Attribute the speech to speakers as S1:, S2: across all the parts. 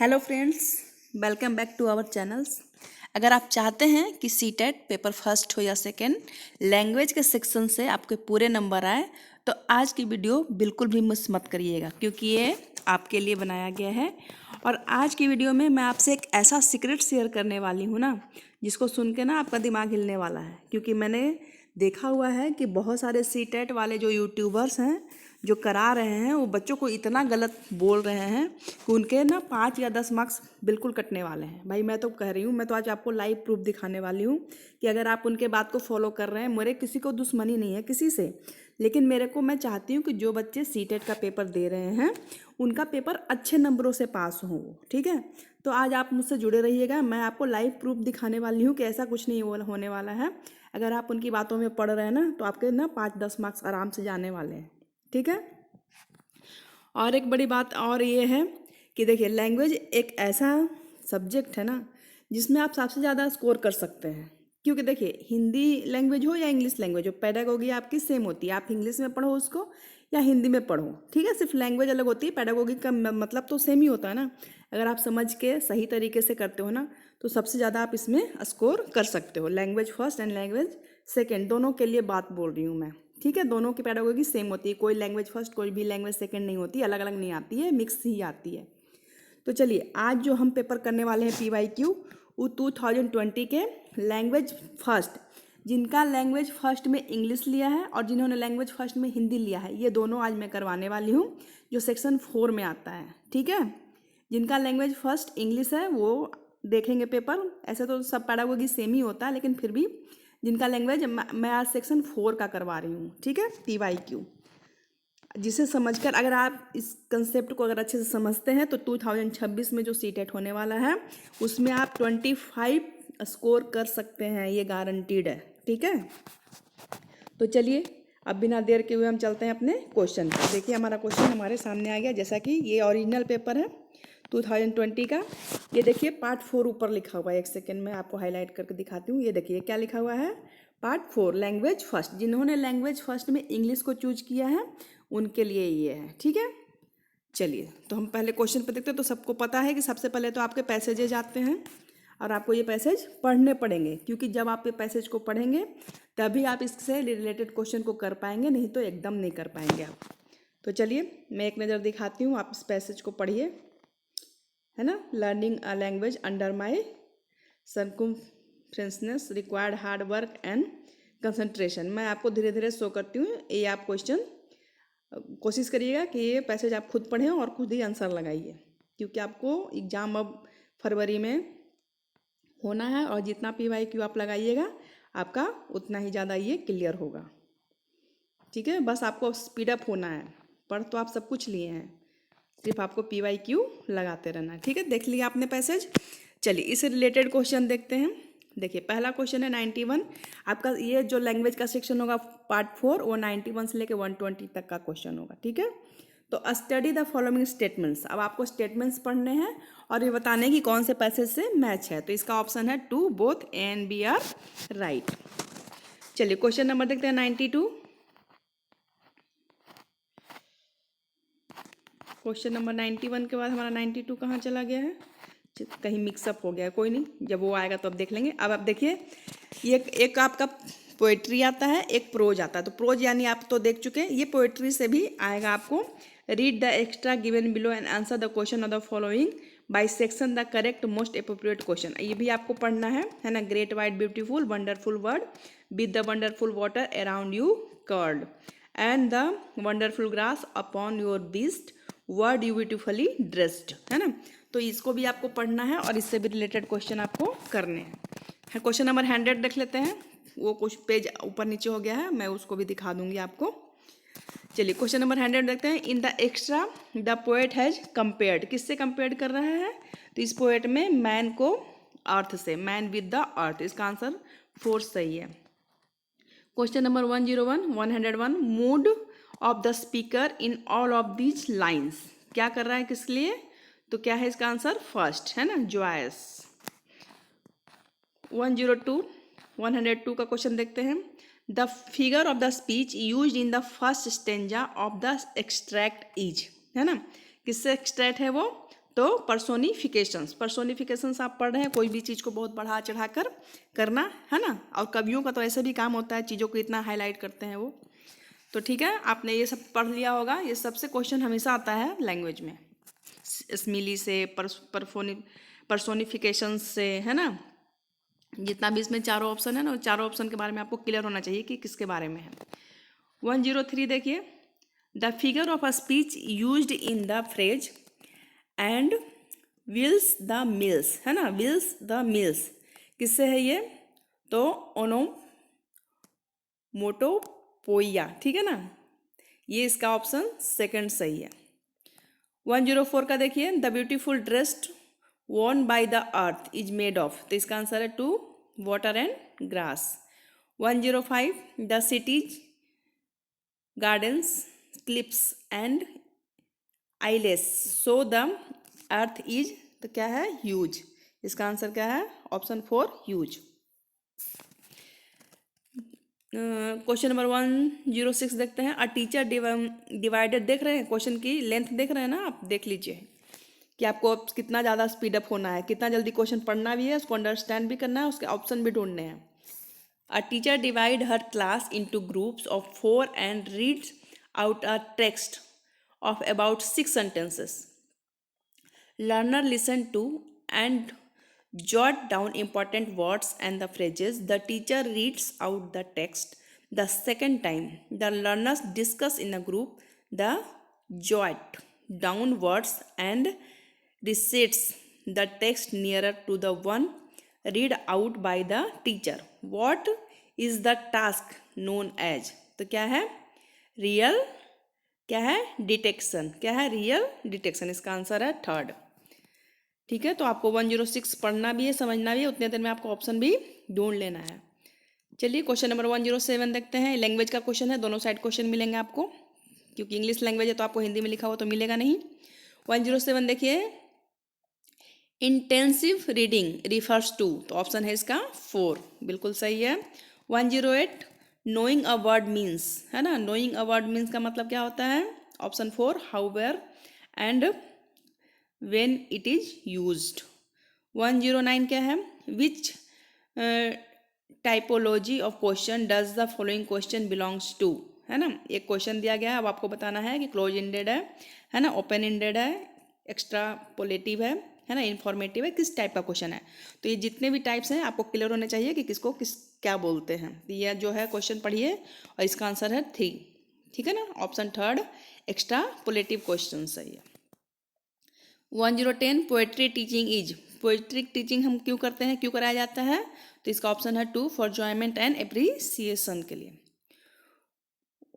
S1: Hello friends, welcome back to our channels. अगर आप चाहते हैं कि सीटेट पेपर फर्स्ट हो या सेकंड, लैंग्वेज के सेक्शन से आपके पूरे नंबर आए, तो आज की वीडियो बिल्कुल भी मिस मत करिएगा, क्योंकि ये आपके लिए बनाया गया है। और आज की वीडियो में मैं आपसे एक ऐसा सीक्रेट शेयर करने वाली हूँ ना, जिसको सुन के ना आपका दिमाग हिलने वाला है। क्योंकि मैंने देखा हुआ है कि बहुत सारे सीटेट वाले जो यूट्यूबर्स हैं जो करा रहे हैं, वो बच्चों को इतना गलत बोल रहे हैं कि उनके ना 5 या 10 मार्क्स बिल्कुल कटने वाले हैं। भाई मैं तो कह रही हूँ, मैं तो आज आपको लाइव प्रूफ दिखाने वाली हूँ कि अगर आप उनके बात को फॉलो कर रहे हैं, मेरे किसी को दुश्मनी नहीं है किसी से, लेकिन मेरे को मैं चाहती हूँ कि जो बच्चे सीटेट का पेपर दे रहे हैं उनका पेपर अच्छे नंबरों से पास हो, ठीक है। तो आज आप मुझसे जुड़े रहिएगा, मैं आपको लाइव प्रूफ दिखाने वाली हूँ कि ऐसा कुछ नहीं होने वाला है। अगर आप उनकी बातों में पढ़ रहे हैं ना, तो आपके ना 5-10 मार्क्स आराम से जाने वाले हैं, ठीक है। और एक बड़ी बात और ये है कि देखिए, लैंग्वेज एक ऐसा सब्जेक्ट है ना जिसमें आप सबसे ज़्यादा स्कोर कर सकते हैं। क्योंकि देखिए, हिंदी लैंग्वेज हो या इंग्लिश लैंग्वेज हो, पेडागोगी आपकी सेम होती है। आप इंग्लिश में पढ़ो उसको या हिंदी में पढ़ो, ठीक है। सिर्फ लैंग्वेज अलग होती है, पेडागोगी का मतलब तो सेम ही होता है ना। अगर आप समझ के सही तरीके से करते हो ना, तो सबसे ज़्यादा आप इसमें स्कोर कर सकते हो। Language first and language second दोनों के लिए बात बोल रही हूँ मैं, ठीक है। दोनों की पेडागोगी सेम होती है, कोई लैंग्वेज फर्स्ट कोई भी लैंग्वेज सेकंड नहीं होती, अलग अलग नहीं आती है, मिक्स ही आती है। तो चलिए, आज जो हम पेपर करने वाले हैं PYQ, वो 2020 के लैंग्वेज फर्स्ट, जिनका लैंग्वेज फर्स्ट में इंग्लिश लिया है और जिन्होंने लैंग्वेज फर्स्ट में हिंदी लिया है, ये दोनों आज मैं करवाने वाली हूँ, जो सेक्शन 4 में आता है, ठीक है। जिनका लैंग्वेज फर्स्ट इंग्लिश है वो देखेंगे पेपर। ऐसे तो सब पेडागोगी सेम ही होता है, लेकिन फिर भी जिनका लैंग्वेज, मैं आज सेक्शन 4 का करवा रही हूँ, ठीक है, PYQ। जिसे समझकर, अगर आप इस कंसेप्ट को अगर अच्छे से समझते हैं, तो 2026 में जो सीटेट होने वाला है उसमें आप 25 स्कोर कर सकते हैं, ये गारंटीड है, ठीक है। तो चलिए, अब बिना देर के हुए हम चलते हैं अपने क्वेश्चन पर। देखिए, हमारा क्वेश्चन हमारे सामने आ गया। जैसा कि ये ओरिजिनल पेपर है 2020 का। ये देखिए, पार्ट 4 ऊपर लिखा हुआ है। एक सेकेंड में आपको हाईलाइट करके दिखाती हूँ। ये देखिए क्या लिखा हुआ है, पार्ट 4 लैंग्वेज फर्स्ट। जिन्होंने लैंग्वेज फर्स्ट में इंग्लिश को चूज किया है उनके लिए ये है, ठीक है। चलिए, तो हम पहले क्वेश्चन पर देखते हैं। तो सबको पता है कि सबसे पहले तो आपके पैसेजेज आते हैं और आपको ये पैसेज पढ़ने पड़ेंगे, क्योंकि जब आप ये पैसेज को पढ़ेंगे तभी आप इससे रिलेटेड क्वेश्चन को कर पाएंगे, नहीं तो एकदम नहीं कर पाएंगे आप। तो चलिए, मैं एक नज़र दिखाती हूँ, आप इस पैसेज को पढ़िए, है ना। Learning a language under my circumstances required hard work and concentration. मैं आपको धीरे धीरे शो करती हूँ। ये आप क्वेश्चन कोशिश करिएगा कि ये पैसेज आप खुद पढ़ें और खुद ही आंसर लगाइए, क्योंकि आपको एग्ज़ाम अब फरवरी में होना है, और जितना PYQ आप लगाइएगा आपका उतना ही ज़्यादा ये क्लियर होगा, ठीक है। बस आपको स्पीड अप होना है। पढ़ तो आप सब कुछ लिए हैं, सिर्फ आपको PYQ लगाते रहना है, ठीक है। देख लिया आपने पैसेज। चलिए, इससे रिलेटेड क्वेश्चन देखते हैं। देखिए, पहला क्वेश्चन है 91। आपका ये जो लैंग्वेज का सेक्शन होगा पार्ट 4, वो 91 से लेकर 120 तक का क्वेश्चन होगा, ठीक है। तो स्टडी द फॉलोइंग स्टेटमेंट्स। अब आपको स्टेटमेंट्स पढ़ने हैं और ये बताने की कौन से पैसेज से मैच है। तो इसका ऑप्शन है 2, both A and B are right. चलिए, क्वेश्चन नंबर देखते हैं 92। क्वेश्चन नंबर 91 के बाद हमारा 92 कहाँ चला गया है, कहीं मिक्सअप हो गया है, कोई नहीं, जब वो आएगा तो अब देख लेंगे। अब आप देखिए, ये एक आपका पोएट्री आता है, एक प्रोज आता है। तो प्रोज यानी आप तो देख चुके हैं, ये पोएट्री से भी आएगा आपको। Read the extra given below and answer the question of the following by section the correct most appropriate question. ये भी आपको पढ़ना है ना। Great white beautiful wonderful word with the wonderful water around you curd and the wonderful grass upon your beast word you beautifully dressed, है ना। तो इसको भी आपको पढ़ना है और इससे भी रिलेटेड क्वेश्चन आपको करने हैं। क्वेश्चन नंबर 100 देख लेते हैं। वो कुछ पेज ऊपर नीचे हो गया है, मैं उसको भी दिखा दूंगी आपको। चलिए, क्वेश्चन नंबर 100 देखते हैं। In the extra the poet has compared. किससे कंपेयर कर रहा है, तो इस पोएट में मैन को अर्थ से, मैन विद द अर्थ। इसका आंसर 4 सही है। Question number 101 mood off the speaker in all of these lines. क्या कर रहा है, किस लिए, तो क्या है इसका आंसर, फर्स्ट, है ना, जॉयस। 102 का क्वेश्चन देखते हैं। The figure of the speech use in the first stanza of the extract is, है ना। किससे एक्सट्रैक्ट है वो, तो पर्सोनिफिकेशंस आप पढ़ रहे हैं, कोई भी चीज़ को बहुत बढ़ा चढ़ा कर करना, है ना। और कवियों का तो ऐसे भी काम होता है, चीज़ों को इतना हाईलाइट करते हैं वो। तो ठीक है, आपने ये सब पढ़ लिया होगा। ये सबसे क्वेश्चन हमेशा आता है लैंग्वेज में, स्मिली से, पर्सोनिफिकेशन से, है ना। जितना भी इसमें चारों ऑप्शन है ना, चारों ऑप्शन के बारे में आपको क्लियर होना चाहिए कि किसके बारे में है। 103 देखिए, the figure of a speech used in the phrase and wills the mills, है ना। विल्स द मिल्स किससे है ये? तो ओनोमोटोपोइया, ठीक है ना। ये इसका ऑप्शन सेकंड सही है। 104 का देखिए, the beautiful dress worn by the earth is made of, तो इसका आंसर है 2, water and grass. 105, the cities gardens clips and eyelash so the earth is, तो क्या है? ह्यूज। इसका आंसर क्या है? Option 4, huge. क्वेश्चन नंबर 106 देखते हैं। अ टीचर डिवाइडेड, देख रहे हैं क्वेश्चन की लेंथ देख रहे हैं ना आप, देख लीजिए कि आपको अब कितना ज़्यादा स्पीड अप होना है, कितना जल्दी क्वेश्चन पढ़ना भी है, उसको अंडरस्टैंड भी करना है, उसके ऑप्शन भी ढूंढने हैं। A teacher divide her class into groups of 4 and reads out a text of about 6 sentences. Learner listen to and jot down important words and the phrases. The teacher reads out the text the second time. The learners discuss in a group the jot down words and recites the text nearer to the one read out by the teacher. What is the task known as? तो क्या है? Real, क्या है? Detection. क्या है? Real detection. इसका answer है 3rd। ठीक है, तो आपको 106 पढ़ना भी है, समझना भी है, उतने देर में आपको ऑप्शन भी ढूंढ लेना है। चलिए क्वेश्चन नंबर 107 देखते हैं। लैंग्वेज का क्वेश्चन है, दोनों साइड क्वेश्चन मिलेंगे आपको, क्योंकि इंग्लिश लैंग्वेज है तो आपको हिंदी में लिखा हो तो मिलेगा नहीं। 107 देखिए, इंटेंसिव रीडिंग रिफर्स टू, तो ऑप्शन है इसका 4, बिल्कुल सही है। 108, नोइंग अ वर्ड मीन्स, है ना। नोइंग अ वर्ड मीन्स का मतलब क्या होता है? Option 4, how, where and when it is used. 109 क्या है? Which typology of question does the following question belongs to, है ना। एक क्वेश्चन दिया गया है, अब आपको बताना है कि क्लोज इंडेड है ना, ओपन इंडेड है, एक्स्ट्रापोलेटिव है ना, इन्फॉर्मेटिव है, किस टाइप का क्वेश्चन है। तो ये जितने भी टाइप्स हैं आपको क्लियर होने चाहिए कि किसको किस क्या बोलते हैं। तो ये जो है क्वेश्चन पढ़िए और इसका आंसर है 3, ठीक है ना। ऑप्शन 3rd एक्स्ट्रापोलेटिव क्वेश्चन सही है। 1010, poetry teaching is, poetry teaching हम क्यों करते हैं, क्यों कराया जाता है? तो इसका ऑप्शन है 2, फॉर एंजॉयमेंट एंड एप्रिसिएशन के लिए।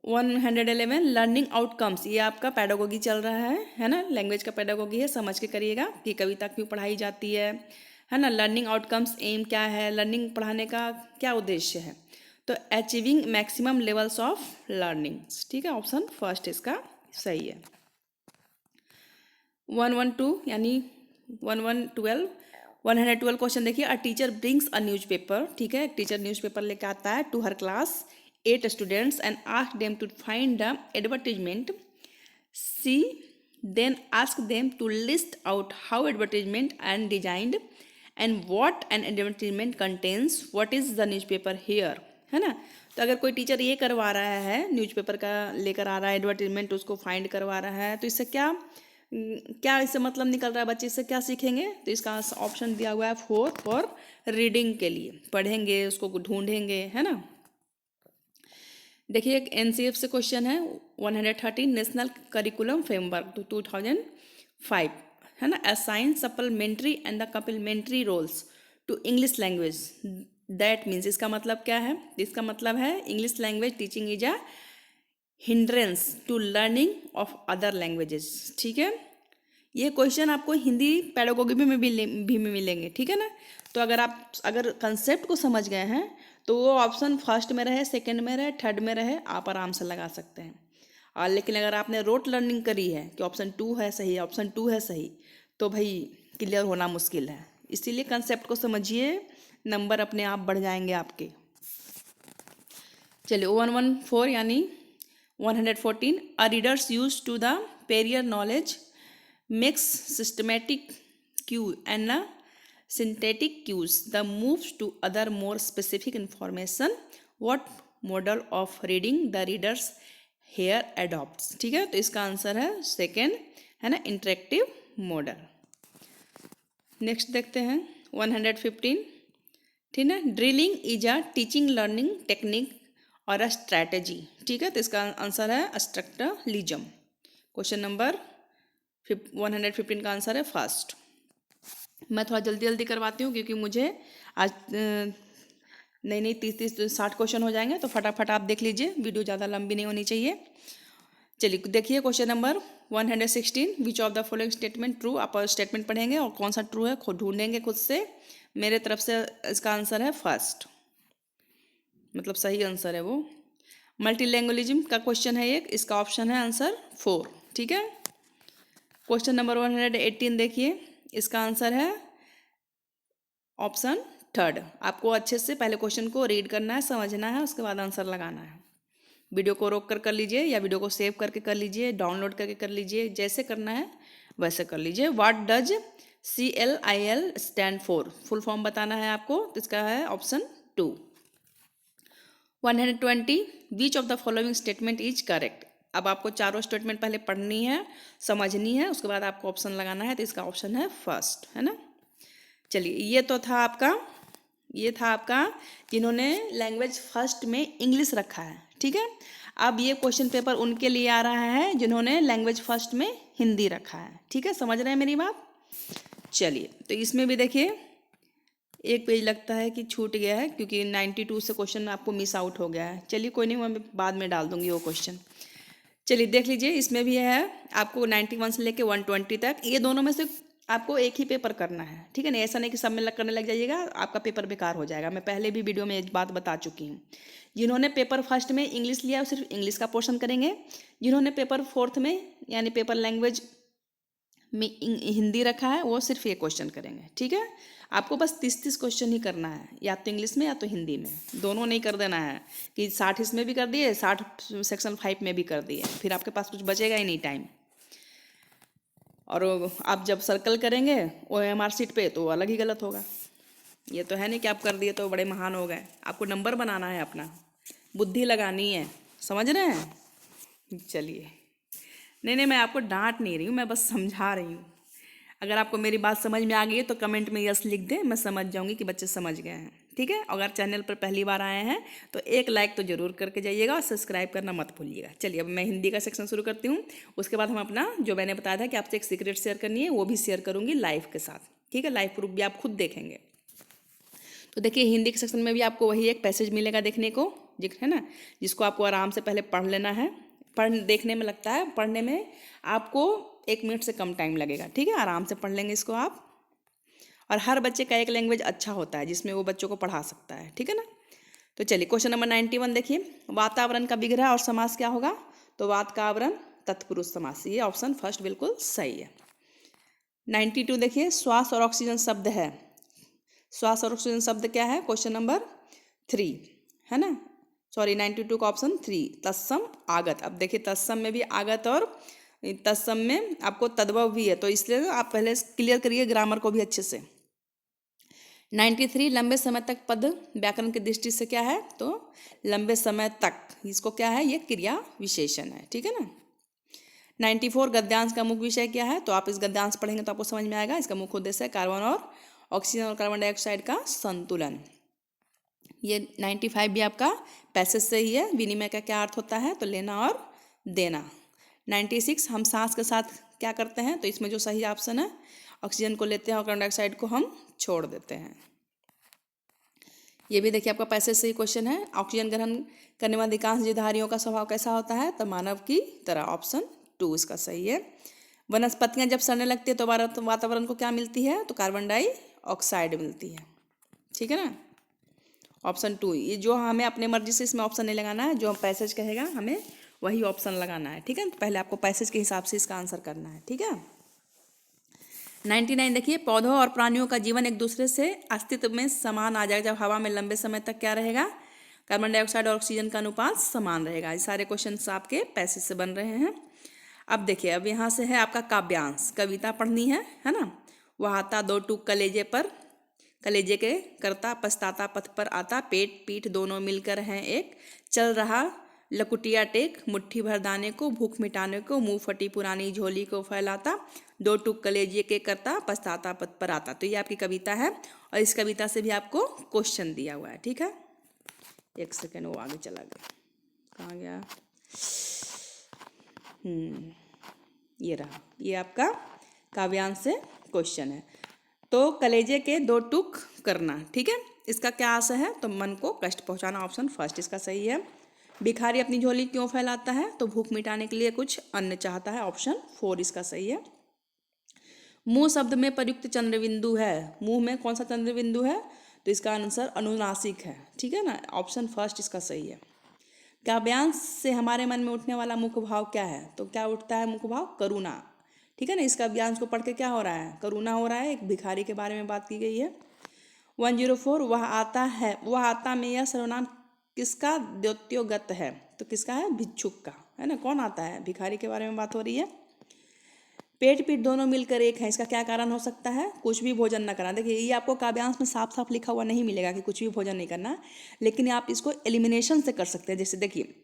S1: 111, लर्निंग आउटकम्स, ये आपका पैडागोगी चल रहा है ना, लैंग्वेज का पैडागोगी है, समझ के करिएगा कि कविता क्यों पढ़ाई जाती है ना। लर्निंग आउटकम्स एम क्या है, लर्निंग पढ़ाने का क्या उद्देश्य है? तो achieving maximum levels of learning, ठीक है, ऑप्शन 1 इसका सही है। 112 यानी 112 क्वेश्चन देखिए। A teacher brings a newspaper, ठीक है, एक टीचर न्यूज़पेपर लेकर आता है to her class 8 students and ask them to find the advertisement. See then ask them to list out how advertisement and designed and what an advertisement contains, what is the newspaper here, है ना। तो अगर कोई teacher ये करवा रहा है, newspaper का लेकर आ रहा है एडवर्टीजमेंट, उसको फाइंड करवा रहा है, तो इससे क्या इससे मतलब निकल रहा है, बच्चे इससे क्या सीखेंगे? तो इसका ऑप्शन दिया हुआ है 4, फॉर रीडिंग के लिए, पढ़ेंगे, उसको ढूंढेंगे, है ना। देखिए एक एनसीएफ से क्वेश्चन है 113, नेशनल करिकुलम फ्रेमवर्क तो 2005, है ना। Assign supplementary and the complementary roles to English language, that means, इसका मतलब क्या है? इसका मतलब है English language teaching is a hindrance to learning of other languages, ठीक है। ये क्वेश्चन आपको हिंदी पैडागोगी में भी मिलेंगे, ठीक है ना। तो अगर कंसेप्ट को समझ गए हैं तो वो ऑप्शन 1st में रहे, 2nd में रहे, 3rd में रहे, आप आराम से लगा सकते हैं। और लेकिन अगर आपने रोट लर्निंग करी है कि ऑप्शन 2 है सही, ऑप्शन 2 है सही, तो भाई क्लियर होना मुश्किल है। इसीलिए कंसेप्ट को समझिए, नंबर अपने आप बढ़ जाएंगे आपके। चलिए 114 यानी 114, a readers use to the prior knowledge makes systematic cue and synthetic cues the moves to other more specific information. What model of reading the readers here adopts? ठीक है, तो इसका आंसर है सेकेंड, है ना, इंटरेक्टिव मॉडल। नेक्स्ट देखते हैं 115, ठीक है। Drilling is a teaching learning technique और अ स्ट्रैटेजी, ठीक है, तो इसका आंसर है स्ट्रक्चरलिज्म। क्वेश्चन नंबर 115 का आंसर है फर्स्ट। मैं थोड़ा जल्दी जल्दी करवाती हूँ क्योंकि मुझे आज नहीं 30-60 क्वेश्चन हो जाएंगे, तो फटाफट आप देख लीजिए, वीडियो ज़्यादा लंबी नहीं होनी चाहिए। चलिए देखिए question number 116, which of the following statement true. आप स्टेटमेंट पढ़ेंगे और कौन सा ट्रू है खुद ढूंढेंगे खुद से। मेरे तरफ से इसका आंसर है फर्स्ट, मतलब सही आंसर है वो। मल्टीलैंग्वेजिज्म का क्वेश्चन है एक, इसका ऑप्शन है आंसर 4, ठीक है। क्वेश्चन नंबर 118 देखिए, इसका आंसर है ऑप्शन थर्ड। आपको अच्छे से पहले क्वेश्चन को रीड करना है, समझना है, उसके बाद आंसर लगाना है। वीडियो को रोक कर लीजिए या वीडियो को सेव करके कर लीजिए, डाउनलोड करके कर लीजिए, जैसे करना है वैसे कर लीजिए। What does CLIL stand for, full form बताना है आपको, तो इसका है option 2। 120, which of the following statement is correct. अब आपको चारों स्टेटमेंट पहले पढ़नी है, समझनी है, उसके बाद आपको ऑप्शन लगाना है, तो इसका ऑप्शन है फर्स्ट, है ना। चलिए ये था आपका जिन्होंने लैंग्वेज फर्स्ट में इंग्लिश रखा है, ठीक है। अब ये क्वेश्चन पेपर उनके लिए आ रहा है जिन्होंने लैंग्वेज फर्स्ट में हिंदी रखा है, ठीक है, समझ रहे हैं मेरी बात। चलिए तो इसमें भी देखिए एक पेज लगता है कि छूट गया है क्योंकि 92 से क्वेश्चन आपको मिस आउट हो गया है। चलिए कोई नहीं, मैं बाद में डाल दूंगी वो क्वेश्चन। चलिए देख लीजिए, इसमें भी है आपको 91 से लेके 120 तक, ये दोनों में से आपको एक ही पेपर करना है, ठीक है ना। ऐसा नहीं कि सब में करने लग जाइएगा, आपका पेपर बेकार हो जाएगा। मैं पहले भी वीडियो में एक बात बता चुकी हूँ। जिन्होंने पेपर फर्स्ट में इंग्लिश लिया वो सिर्फ इंग्लिश का पोर्शन करेंगे, जिन्होंने पेपर फोर्थ में यानी पेपर लैंग्वेज में हिंदी रखा है वो सिर्फ ये क्वेश्चन करेंगे, ठीक है। आपको बस 30 क्वेश्चन ही करना है, या तो इंग्लिश में या तो हिंदी में, दोनों नहीं कर देना है कि 60 इसमें भी कर दिए, 60 सेक्शन 5 में भी कर दिए, फिर आपके पास कुछ बचेगा ही नहीं टाइम। और आप जब सर्कल करेंगे OMR शीट पे तो अलग ही गलत होगा। ये तो है नहीं कि आप कर दिए तो बड़े महान हो गए, आपको नंबर बनाना है, अपना बुद्धि लगानी है, समझ रहे हैं। चलिए नहीं मैं आपको डांट नहीं रही हूँ, मैं बस समझा रही हूँ। अगर आपको मेरी बात समझ में आ गई है तो कमेंट में यस लिख दें, मैं समझ जाऊँगी कि बच्चे समझ गए हैं, ठीक है। अगर चैनल पर पहली बार आए हैं तो एक लाइक तो ज़रूर करके जाइएगा और सब्सक्राइब करना मत भूलिएगा। चलिए अब मैं हिंदी का सेक्शन शुरू करती हूँ, उसके बाद हम अपना जो मैंने बताया था कि आपसे एक सीक्रेट शेयर करनी है वो भी शेयर करूँगी लाइव के साथ, ठीक है। लाइव प्रूफ भी आप खुद देखेंगे। तो देखिए हिंदी के सेक्शन में भी आपको वही एक पैसेज मिलेगा देखने को, है ना, जिसको आपको आराम से पहले पढ़ लेना है। देखने में लगता है, पढ़ने में आपको 1 मिनट से कम टाइम लगेगा, ठीक है। आराम से पढ़ लेंगे इसको आप। और हर बच्चे का एक लैंग्वेज अच्छा होता है जिसमें वो बच्चों को पढ़ा सकता है, ठीक है ना। तो चलिए क्वेश्चन नंबर 91 देखिए, वातावरण का विग्रह और समास क्या होगा। तो वात का आवरण तत्पुरुष समास, ये ऑप्शन फर्स्ट बिल्कुल सही है। 92 देखिए, श्वास और ऑक्सीजन शब्द है। श्वास और ऑक्सीजन शब्द क्या है, क्वेश्चन नंबर 3, है ना, सॉरी 92 का ऑप्शन 3, तत्सम आगत। अब देखिए तत्सम में भी आगत और तत्सम में आपको तद्भव भी है, तो इसलिए आप पहले क्लियर करिए ग्रामर को भी अच्छे से। 93, लंबे समय तक पद व्याकरण की दृष्टि से क्या है, तो लंबे समय तक, इसको क्या है, ये क्रिया विशेषण है, ठीक है ना। 94, गद्यांश का मुख्य विषय क्या है। तो आप इस गद्यांश पढ़ेंगे तो आपको समझ में आएगा। इसका मुख्य उद्देश्य है कार्बन और ऑक्सीजन और कार्बन डाइऑक्साइड का संतुलन। ये 95 भी आपका पैसेज से ही है। विनिमय का क्या अर्थ होता है, तो लेना और देना। 96, हम सांस के साथ क्या करते हैं। तो इसमें जो सही ऑप्शन है, ऑक्सीजन को लेते हैं और कार्बन डाइऑक्साइड को हम छोड़ देते हैं। ये भी देखिए आपका पैसेज से ही क्वेश्चन है। ऑक्सीजन ग्रहण करने वाले अधिकांश जीवधारियों का स्वभाव कैसा होता है, तो मानव की तरह, ऑप्शन 2 इसका सही है। वनस्पतियां जब सड़ने लगती है तो वातावरण को क्या मिलती है, तो कार्बन डाइऑक्साइड मिलती है, ठीक है ना। ऑप्शन 2, ये जो हमें अपने मर्जी से इसमें ऑप्शन नहीं लगाना है, जो पैसेज कहेगा हमें वही ऑप्शन लगाना है, ठीक है। तो पहले आपको पैसेज के हिसाब से इसका आंसर करना है, ठीक है। 99 देखिए, पौधों और प्राणियों का जीवन एक दूसरे से अस्तित्व में समान आ जाएगा जब हवा में लंबे समय तक क्या रहेगा, कार्बन डाइऑक्साइड और ऑक्सीजन का अनुपात समान रहेगा। ये सारे क्वेश्चन आपके पैसेज से बन रहे हैं। अब देखिए, अब यहाँ से है आपका काव्यांश, कविता पढ़नी है ना। वह आता दो टूक कलेजे पर, कलेजे के करता पछताता पथ पर आता, पेट पीठ दोनों मिलकर हैं एक, चल रहा लकुटिया टेक, मुट्ठी भर दाने को भूख मिटाने को, मुंह फटी पुरानी झोली को फैलाता, दो टूक कलेजे के करता पछताता पथ पर आता। तो ये आपकी कविता है और इस कविता से भी आपको क्वेश्चन दिया हुआ है, ठीक है। एक सेकेंड, वो आगे चला गया, कहाँ गया, ये रहा, ये आपका काव्यांश से क्वेश्चन है। तो कलेजे के दो टुक करना, ठीक है, इसका क्या आशय है, तो मन को कष्ट पहुंचाना, ऑप्शन फर्स्ट इसका सही है। भिखारी अपनी झोली क्यों फैलाता है, तो भूख मिटाने के लिए कुछ अन्न चाहता है, ऑप्शन फोर इसका सही है। मुंह शब्द में प्रयुक्त चंद्रबिंदु है, मुंह में कौन सा चंद्रबिंदु है, तो इसका आंसर अनुनासिक है, ठीक है ना, ऑप्शन फर्स्ट इसका सही है। काव्यांश से हमारे मन में उठने वाला मुख्य भाव क्या है, तो क्या उठता है मुख्य भाव, करुणा, ठीक है ना। इस काव्यांश को पढ़ के क्या हो रहा है, करुणा हो रहा है, एक भिखारी के बारे में बात की गई है। 104, वह आता है, वह आता में यह सर्वनाम किसका द्योत्योगत है, तो किसका है, भिक्षुक का, है ना, कौन आता है, भिखारी के बारे में बात हो रही है। पेट पीठ दोनों मिलकर एक है, इसका क्या कारण हो सकता है, कुछ भी भोजन न करना। देखिए, ये आपको काव्यांश में साफ साफ लिखा हुआ नहीं मिलेगा कि कुछ भी भोजन नहीं करना, लेकिन आप इसको एलिमिनेशन से कर सकते हैं। जैसे देखिए,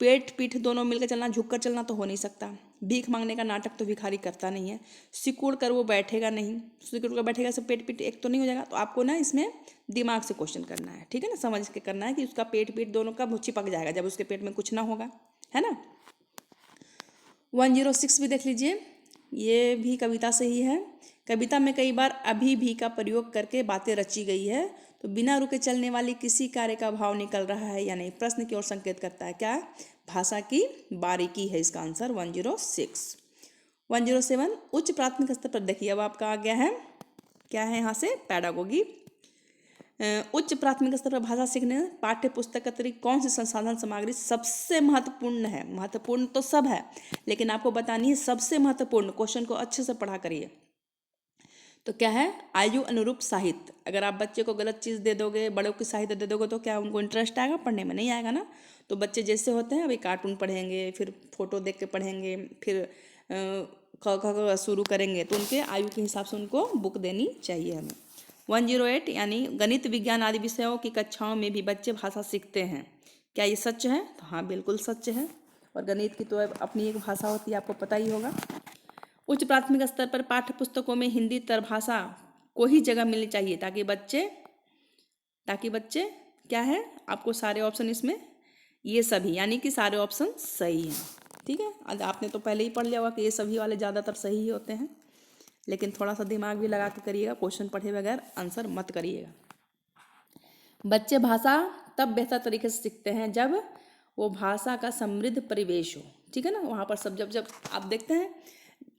S1: पेट पीठ दोनों मिलकर चलना, झुककर चलना तो हो नहीं सकता, भीख मांगने का नाटक तो भिखारी करता नहीं है, सिकुड़ कर वो बैठेगा नहीं, सिकुड़ कर बैठेगा से पेट पीठ एक तो नहीं हो जाएगा। तो आपको ना इसमें दिमाग से क्वेश्चन करना है, ठीक है ना, समझ के करना है कि उसका पेट पीठ दोनों का चिपक जाएगा जब उसके पेट में कुछ ना होगा, है ना। 106 भी देख लीजिए, ये भी कविता से ही है। कविता में कई बार अभी भी का प्रयोग करके बातें रची गई है, तो बिना रुके चलने वाली किसी कार्य का भाव निकल रहा है या नहीं, प्रश्न की ओर संकेत करता है, क्या, भाषा की बारीकी है इसका आंसर 106। 107, उच्च प्राथमिक स्तर पर देखिए, अब आपका आ गया है, क्या है यहाँ से, पैडागोगी। उच्च प्राथमिक स्तर पर भाषा सीखने पाठ्य पुस्तक के अतिरिक्त कौन सी संसाधन सामग्री सबसे महत्वपूर्ण है, महत्वपूर्ण तो सब है लेकिन आपको बतानी है सबसे महत्वपूर्ण, क्वेश्चन को अच्छे से पढ़ा करिए। तो क्या है, आयु अनुरूप साहित्य। अगर आप बच्चे को गलत चीज़ दे दोगे, बड़ों की साहित्य दे दोगे, तो क्या उनको इंटरेस्ट आएगा पढ़ने में, नहीं आएगा ना। तो बच्चे जैसे होते हैं, अभी कार्टून पढ़ेंगे, फिर फोटो देख के पढ़ेंगे, फिर ख ख शुरू करेंगे, तो उनके आयु के हिसाब से उनको बुक देनी चाहिए हमें। 108, यानी गणित विज्ञान आदि विषयों की कक्षाओं में भी बच्चे भाषा सीखते हैं, क्या ये सच है, तो हाँ बिल्कुल सच है, और गणित की तो अपनी एक भाषा होती है, आपको पता ही होगा। उच्च प्राथमिक स्तर पर पाठ्य पुस्तकों में हिंदी तरभाषा को ही जगह मिलनी चाहिए, ताकि बच्चे क्या है, आपको सारे ऑप्शन इसमें ये सभी, यानी कि सारे ऑप्शन सही हैं, ठीक है। आज आपने तो पहले ही पढ़ लिया होगा कि ये सभी वाले ज़्यादातर सही ही होते हैं, लेकिन थोड़ा सा दिमाग भी लगा के करिएगा, क्वेश्चन पढ़े बगैर आंसर मत करिएगा। बच्चे भाषा तब बेहतर तरीके से सीखते हैं जब वो भाषा का समृद्ध परिवेश हो, ठीक है ना। वहाँ पर सब जब आप देखते हैं,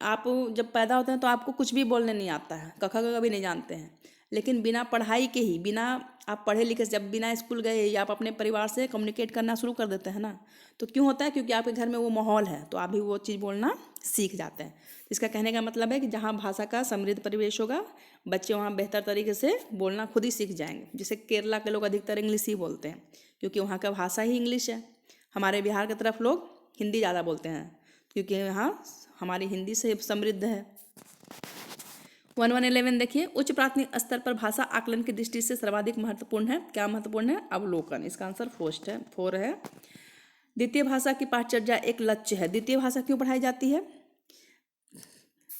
S1: आप जब पैदा होते हैं तो आपको कुछ भी बोलने नहीं आता है, कखा का भी नहीं जानते हैं, लेकिन बिना पढ़ाई के ही, बिना आप पढ़े लिखे, जब बिना स्कूल गए या आप अपने परिवार से कम्युनिकेट करना शुरू कर देते हैं ना, तो क्यों होता है, क्योंकि आपके घर में वो माहौल है, तो आप भी वो चीज़ बोलना सीख जाते हैं। इसका कहने का मतलब है कि जहाँ भाषा का समृद्ध परिवेश होगा, बच्चे वहाँ बेहतर तरीके से बोलना खुद ही सीख जाएंगे। जैसे केरला के लोग अधिकतर इंग्लिश ही बोलते हैं, क्योंकि वहाँ का भाषा ही इंग्लिश है। हमारे बिहार की तरफ लोग हिंदी ज़्यादा बोलते हैं, क्योंकि यहाँ हमारी हिंदी से समृद्ध है। 1111 देखिए, उच्च प्राथमिक स्तर पर भाषा आकलन की दृष्टि से सर्वाधिक महत्वपूर्ण है, क्या महत्वपूर्ण है, अवलोकन, इसका आंसर फोर है। द्वितीय भाषा की पाठचर्या एक लक्ष्य है। द्वितीय भाषा क्यों पढ़ाई जाती है,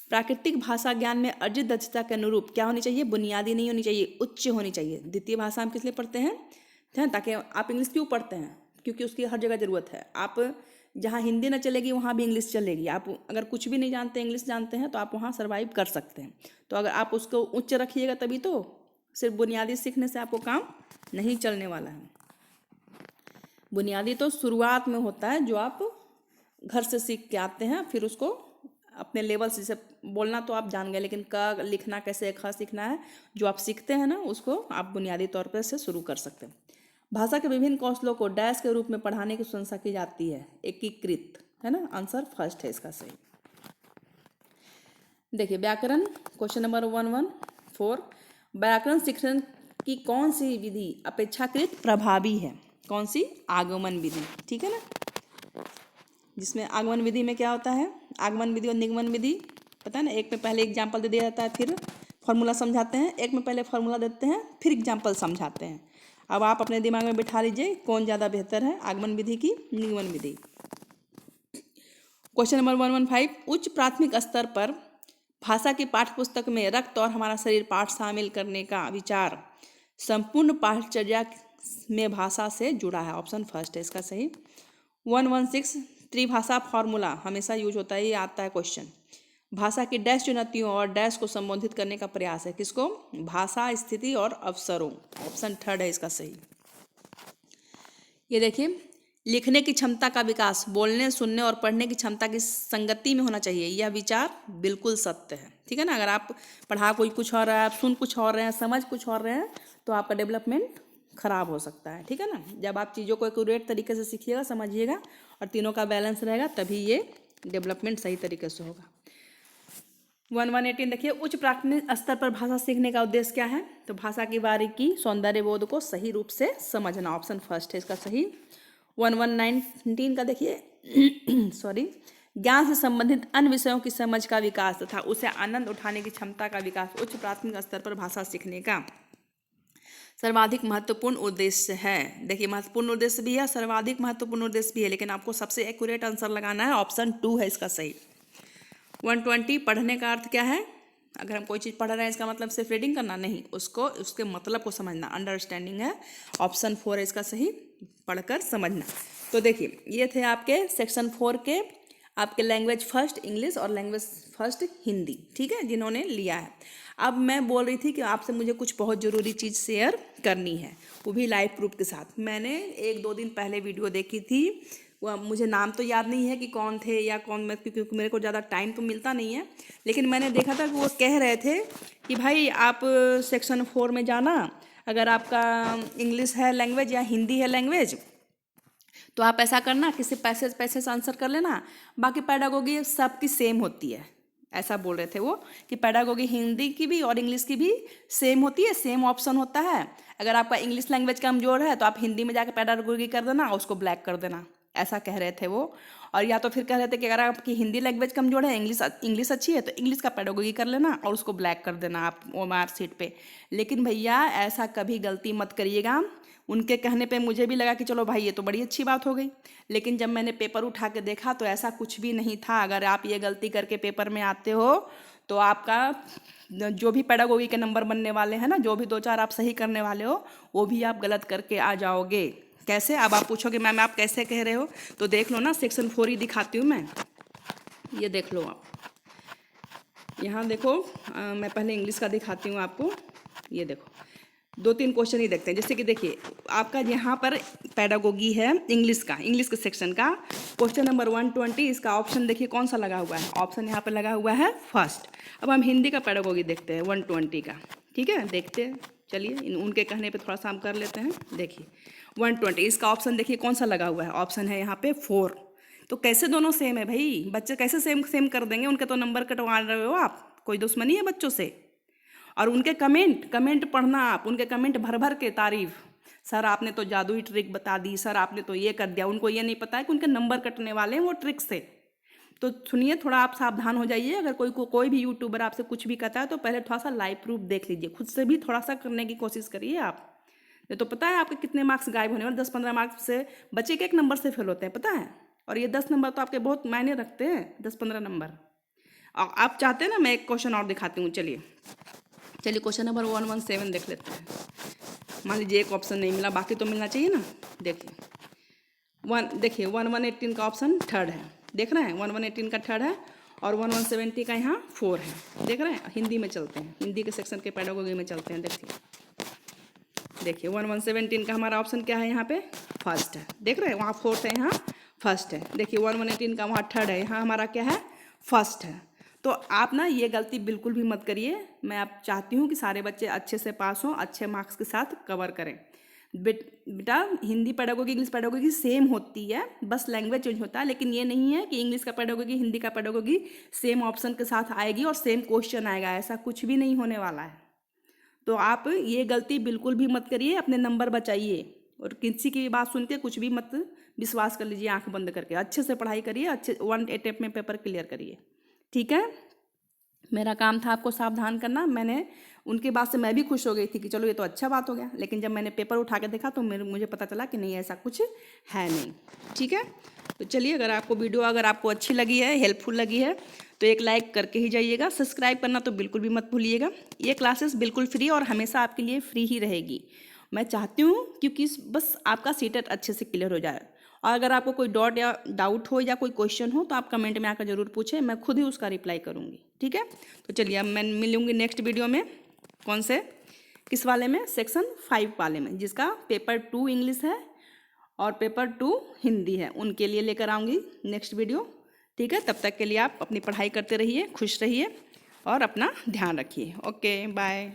S1: प्राकृतिक भाषा ज्ञान में अर्जित दक्षता के अनुरूप क्या होनी चाहिए, बुनियादी नहीं होनी चाहिए, उच्च होनी चाहिए। द्वितीय भाषा हम किस लिए पढ़ते हैं, ताकि आप इंग्लिश क्यों पढ़ते हैं, क्योंकि उसकी हर जगह ज़रूरत है। आप जहाँ हिंदी ना चलेगी वहाँ भी इंग्लिश चलेगी। आप अगर कुछ भी नहीं जानते, इंग्लिश जानते हैं, तो आप वहाँ सर्वाइव कर सकते हैं। तो अगर आप उसको उच्च रखिएगा तभी तो, सिर्फ बुनियादी सीखने से आपको काम नहीं चलने वाला है। बुनियादी तो शुरुआत में होता है, जो आप घर से सीख के आते हैं, फिर उसको अपने लेवल से, बोलना तो आप जान गए, लेकिन क लिखना कैसे, ख सीखना है, जो आप सीखते हैं ना, उसको आप बुनियादी तौर पर से शुरू कर सकते हैं। भाषा के विभिन्न कौशलों को डैश के रूप में पढ़ाने की अनुशंसा की जाती है, एकीकृत, है ना, आंसर फर्स्ट है इसका सही। देखिए व्याकरण, क्वेश्चन नंबर 114, व्याकरण शिक्षण की कौन सी विधि अपेक्षाकृत प्रभावी है, कौन सी, आगमन विधि, ठीक है ना। जिसमें आगमन विधि में क्या होता है, आगमन विधि और निगमन विधि पता है ना, एक में पहले एग्जाम्पल दे दिया जाता है फिर फॉर्मूला समझाते हैं, एक में पहले फॉर्मूला देते हैं फिर एग्जाम्पल समझाते हैं। अब आप अपने दिमाग में बिठा लीजिए कौन ज़्यादा बेहतर है, आगमन विधि की निगमन विधि। क्वेश्चन नंबर 115, उच्च प्राथमिक स्तर पर भाषा की पाठ्यपुस्तक में रक्त और हमारा शरीर पाठ शामिल करने का विचार संपूर्ण पाठचर्या में भाषा से जुड़ा है। ऑप्शन फर्स्ट है इसका सही। 116, त्रिभाषा फॉर्मूला हमेशा यूज होता है, ये आता है क्वेश्चन। भाषा की डैश चुनौतियों और डैश को संबोधित करने का प्रयास है, किसको, भाषा, स्थिति और अवसरों। ऑप्शन थर्ड है इसका सही। ये देखिए, लिखने की क्षमता का विकास बोलने, सुनने और पढ़ने की क्षमता की संगति में होना चाहिए, यह विचार बिल्कुल सत्य है। ठीक है ना, अगर आप पढ़ा कोई कुछ और रहा है, आप सुन कुछ और रहे हैं, समझ कुछ और रहे हैं, तो आपका डेवलपमेंट खराब हो सकता है। ठीक है ना, जब आप चीज़ों को एक्यूरेट तरीके से सीखिएगा, समझिएगा और तीनों का बैलेंस रहेगा, तभी ये डेवलपमेंट सही तरीके से होगा। 118 देखिए, उच्च प्राथमिक स्तर पर भाषा सीखने का उद्देश्य क्या है, तो भाषा की बारीकी, सौंदर्य बोध को सही रूप से समझना। ऑप्शन फर्स्ट है इसका सही। 1119 का देखिए सॉरी, ज्ञान से संबंधित अन्य विषयों की समझ का विकास तथा उसे आनंद उठाने की क्षमता का विकास उच्च प्राथमिक स्तर पर भाषा सीखने का सर्वाधिक महत्वपूर्ण उद्देश्य है। देखिए, महत्वपूर्ण उद्देश्य भी है, सर्वाधिक महत्वपूर्ण उद्देश्य भी है, लेकिन आपको सबसे एक्यूरेट आंसर लगाना है, ऑप्शन 2 है इसका सही। 120, पढ़ने का अर्थ क्या है, अगर हम कोई चीज़ पढ़ रहे हैं इसका मतलब सिर्फ रीडिंग करना नहीं, उसको उसके मतलब को समझना, अंडरस्टैंडिंग है। ऑप्शन 4 है इसका सही, पढ़कर समझना। तो देखिए, ये थे आपके सेक्शन 4 के आपके लैंग्वेज फर्स्ट इंग्लिश और लैंग्वेज फर्स्ट हिंदी, ठीक है, जिन्होंने लिया है। अब मैं बोल रही थी कि आपसे मुझे कुछ बहुत ज़रूरी चीज़ शेयर करनी है, वो भी लाइव प्रूफ के साथ। मैंने 1-2 दिन पहले वीडियो देखी थी, वो मुझे नाम तो याद नहीं है कि कौन थे या कौन, मैं क्योंकि मेरे को ज़्यादा टाइम तो मिलता नहीं है, लेकिन मैंने देखा था कि वो कह रहे थे कि भाई आप सेक्शन 4 में जाना, अगर आपका इंग्लिश है लैंग्वेज या हिंदी है लैंग्वेज, तो आप ऐसा करना, किसी पैसे से आंसर कर लेना, बाकी पेडागोगी सबकी सेम होती है। ऐसा बोल रहे थे वो कि पेडागोगी हिंदी की भी और इंग्लिश की भी सेम होती है, सेम ऑप्शन होता है। अगर आपका इंग्लिश लैंग्वेज कमजोर है तो आप हिंदी में जाकर पेडागोगी कर देना और उसको ब्लैक कर देना, ऐसा कह रहे थे वो। और या तो फिर कह रहे थे कि अगर आपकी हिंदी लैंग्वेज कमजोर है, इंग्लिश अच्छी है, तो इंग्लिश का पेडागोगी कर लेना और उसको ब्लैक कर देना आप वो मार्कशीट पे। लेकिन भैया ऐसा कभी गलती मत करिएगा। उनके कहने पे मुझे भी लगा कि चलो भाई ये तो बड़ी अच्छी बात हो गई, लेकिन जब मैंने पेपर उठा के देखा तो ऐसा कुछ भी नहीं था। अगर आप ये गलती करके पेपर में आते हो तो आपका जो भी पेडागोगी के नंबर बनने वाले हैं ना, जो भी 2-4 आप सही करने वाले हो, वो भी आप गलत करके आ जाओगे। कैसे, अब आप पूछोगे मैम आप कैसे कह रहे हो, तो देख लो ना, सेक्शन 4 ही दिखाती हूँ मैं, ये देख लो आप, यहाँ देखो। मैं पहले इंग्लिश का दिखाती हूँ आपको, ये देखो 2-3 क्वेश्चन ही देखते हैं। जैसे कि देखिए, आपका यहाँ पर पेडागोगी है इंग्लिश का, इंग्लिश के सेक्शन का क्वेश्चन नंबर 120, इसका ऑप्शन देखिए कौन सा लगा हुआ है, ऑप्शन यहाँ पर लगा हुआ है फर्स्ट। अब हम हिंदी का पेडागोगी देखते हैं 120 का, ठीक है, देखते हैं, चलिए उनके कहने पे थोड़ा सा हम कर लेते हैं। देखिए 120, इसका ऑप्शन देखिए कौन सा लगा हुआ है, ऑप्शन है यहाँ पे 4। तो कैसे दोनों सेम है भाई, बच्चे कैसे सेम कर देंगे, उनके तो नंबर कटवा रहे हो आप, कोई दुश्मनी है बच्चों से। और उनके कमेंट पढ़ना आप, उनके कमेंट भर भर के तारीफ, सर आपने तो जादुई ट्रिक बता दी, सर आपने तो ये कर दिया। उनको ये नहीं पता है कि उनके नंबर कटने वाले हैं वो ट्रिक से। तो सुनिए, थोड़ा आप सावधान हो जाइए। अगर कोई भी यूट्यूबर आपसे कुछ भी कहता है तो पहले थोड़ा सा लाइव प्रूफ देख लीजिए, खुद से भी थोड़ा सा करने की कोशिश करिए आप। ये तो पता है आपके कितने मार्क्स गायब होने वाले, 10-15 मार्क्स से बच्चे के 1 नंबर से फेल होते हैं, पता है। और ये 10 नंबर तो आपके बहुत मायने रखते हैं, 10-15 नंबर। और आप चाहते हैं ना मैं एक क्वेश्चन और दिखाती हूँ, चलिए क्वेश्चन नंबर 117 देख लेते हैं। मान लीजिए एक ऑप्शन नहीं मिला, बाकी तो मिलना चाहिए ना। देखिए 1118 का ऑप्शन थर्ड है, देख रहे हैं, 1118 का थर्ड है और 1170 का यहाँ 4 है, देख रहे हैं। हिंदी में चलते हैं, हिंदी के सेक्शन के पेडागोगी में चलते हैं। देखिए 1117 का हमारा ऑप्शन क्या है, यहाँ पे फर्स्ट है, देख रहे हैं, वहाँ 4th है, यहाँ फर्स्ट है। देखिए 1118 का वहाँ थर्ड है, यहाँ हमारा क्या है, फर्स्ट है। तो आप ना ये गलती बिल्कुल भी मत करिए। मैं आप चाहती हूँ कि सारे बच्चे अच्छे से पास हों, अच्छे मार्क्स के साथ कवर करें। बेटा Hindi pedagogy English pedagogy same होती है, बस लैंग्वेज चेंज होता है। लेकिन ये नहीं है कि इंग्लिश का पेडागोगी हिंदी का पेडागोगी सेम ऑप्शन के साथ आएगी और सेम क्वेश्चन आएगा, ऐसा कुछ भी नहीं होने वाला है। तो आप ये गलती बिल्कुल भी मत करिए, अपने नंबर बचाइए। और किसी की बात सुन के कुछ भी मत विश्वास कर लीजिए आंख बंद करके। अच्छे से पढ़ाई करिए, अच्छे 1 अटेम्प्ट में पेपर क्लियर करिए, ठीक है। मेरा काम था आपको सावधान करना। मैंने उनकी बात से मैं भी खुश हो गई थी कि चलो ये तो अच्छा बात हो गया, लेकिन जब मैंने पेपर उठा के देखा तो मुझे पता चला कि नहीं, ऐसा कुछ है नहीं, ठीक है। तो चलिए, अगर आपको वीडियो अगर आपको अच्छी लगी है, हेल्पफुल लगी है, तो एक लाइक करके ही जाइएगा। सब्सक्राइब करना तो बिल्कुल भी मत भूलिएगा। ये क्लासेस बिल्कुल फ्री और हमेशा आपके लिए फ्री ही रहेगी। मैं चाहती हूँ क्योंकि बस आपका सीटेट अच्छे से क्लियर हो जाए। और अगर आपको कोई डाउट हो या कोई क्वेश्चन हो तो आप कमेंट में आकर ज़रूर पूछें, मैं खुद ही उसका रिप्लाई करूँगी, ठीक है। तो चलिए, अब मैं मिलूँगी नेक्स्ट वीडियो में। कौन से, किस वाले में? सेक्शन 5 वाले में, जिसका पेपर 2 इंग्लिश है और पेपर 2 हिंदी है। उनके लिए लेकर आऊँगी नेक्स्ट वीडियो, ठीक है। तब तक के लिए आप अपनी पढ़ाई करते रहिए, खुश रहिए और अपना ध्यान रखिए। Okay, bye.